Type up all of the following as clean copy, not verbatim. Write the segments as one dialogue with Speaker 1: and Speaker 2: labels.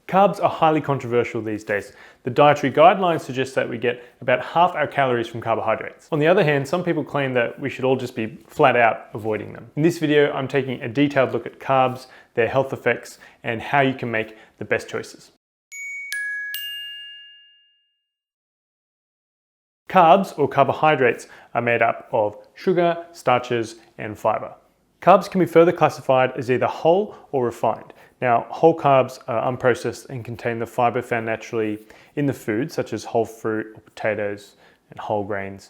Speaker 1: Carbs are highly controversial these days. The dietary guidelines suggest that we get about half our calories from carbohydrates. On the other hand, some people claim that we should all just be flat out avoiding them. In this video, I'm taking a detailed look at carbs, their health effects, and how you can make the best choices. Carbs, or carbohydrates, are made up of sugar, starches, and fiber. Carbs can be further classified as either whole or refined. Now, whole carbs are unprocessed and contain the fiber found naturally in the food, such as whole fruit or potatoes and whole grains,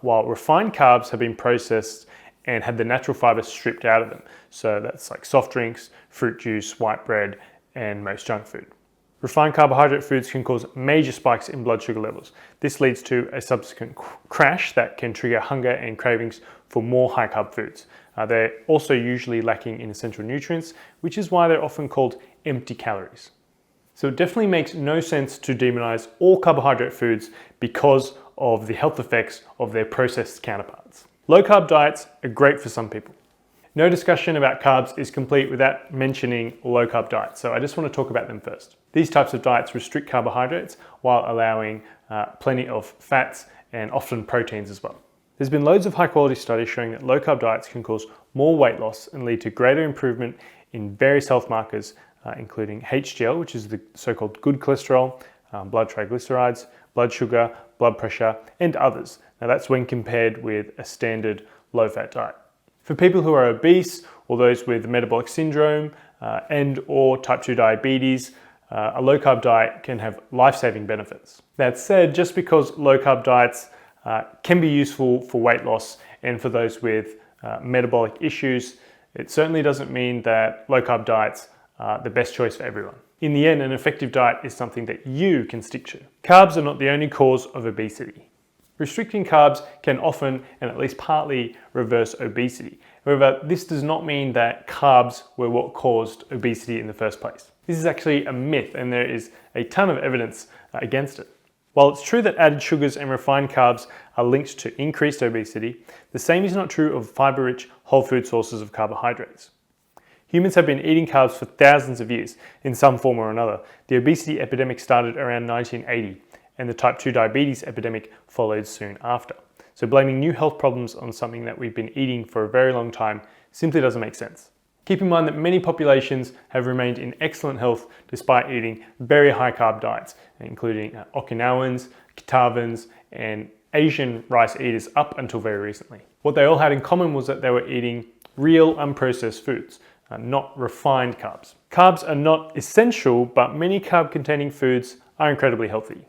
Speaker 1: while refined carbs have been processed and had the natural fiber stripped out of them. So that's like soft drinks, fruit juice, white bread, and most junk food. Refined carbohydrate foods can cause major spikes in blood sugar levels. This leads to a subsequent crash that can trigger hunger and cravings for more high carb foods. They're also usually lacking in essential nutrients, which is why they're often called empty calories. So it definitely makes no sense to demonize all carbohydrate foods because of the health effects of their processed counterparts. Low carb diets are great for some people. No discussion about carbs is complete without mentioning low carb diets, so I just want to talk about them first. These types of diets restrict carbohydrates while allowing plenty of fats and often proteins as well. There's been loads of high quality studies showing that low carb diets can cause more weight loss and lead to greater improvement in various health markers, including HDL, which is the so-called good cholesterol, blood triglycerides, blood sugar, blood pressure, and others. Now that's when compared with a standard low fat diet. For people who are obese or those with metabolic syndrome and or type 2 diabetes, a low carb diet can have life-saving benefits. That said, just because low carb diets can be useful for weight loss and for those with metabolic issues, it certainly doesn't mean that low carb diets are the best choice for everyone. In the end, an effective diet is something that you can stick to. Carbs are not the only cause of obesity. Restricting carbs can often and at least partly reverse obesity. However, this does not mean that carbs were what caused obesity in the first place. This is actually a myth and there is a ton of evidence against it. While it's true that added sugars and refined carbs are linked to increased obesity, the same is not true of fiber-rich whole food sources of carbohydrates. Humans have been eating carbs for thousands of years in some form or another. The obesity epidemic started around 1980. And the type 2 diabetes epidemic followed soon after. So blaming new health problems on something that we've been eating for a very long time simply doesn't make sense. Keep in mind that many populations have remained in excellent health despite eating very high carb diets, including Okinawans, Kitavans, and Asian rice eaters up until very recently. What they all had in common was that they were eating real unprocessed foods, not refined carbs. Carbs are not essential, but many carb-containing foods are incredibly healthy.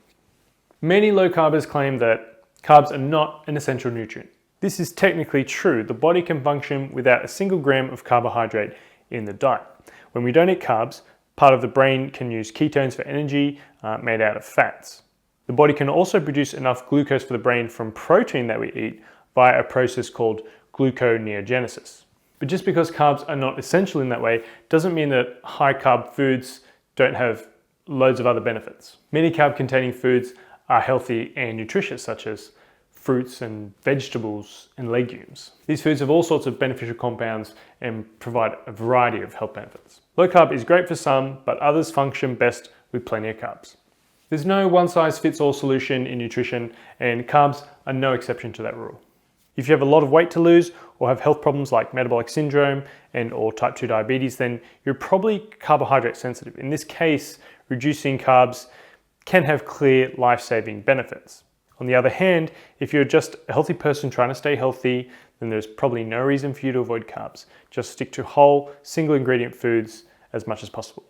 Speaker 1: Many low carbers claim that carbs are not an essential nutrient. This is technically true. The body can function without a single gram of carbohydrate in the diet. When we don't eat carbs, part of the brain can use ketones for energy made out of fats. The body can also produce enough glucose for the brain from protein that we eat via a process called gluconeogenesis. But just because carbs are not essential in that way doesn't mean that high carb foods don't have loads of other benefits. Many carb containing foods are healthy and nutritious, such as fruits and vegetables and legumes. These foods have all sorts of beneficial compounds and provide a variety of health benefits. Low carb is great for some, but others function best with plenty of carbs. There's no one-size-fits-all solution in nutrition, and carbs are no exception to that rule. If you have a lot of weight to lose or have health problems like metabolic syndrome and or type 2 diabetes, then you're probably carbohydrate sensitive. In this case, reducing carbs can have clear life-saving benefits. On the other hand, if you're just a healthy person trying to stay healthy, then there's probably no reason for you to avoid carbs. Just stick to whole, single ingredient foods as much as possible.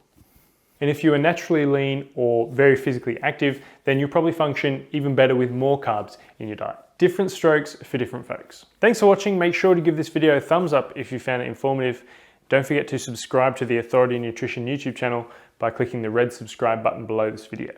Speaker 1: And if you are naturally lean or very physically active, then you'll probably function even better with more carbs in your diet. Different strokes for different folks. Thanks for watching. Make sure to give this video a thumbs up if you found it informative. Don't forget to subscribe to the Authority Nutrition YouTube channel by clicking the red subscribe button below this video.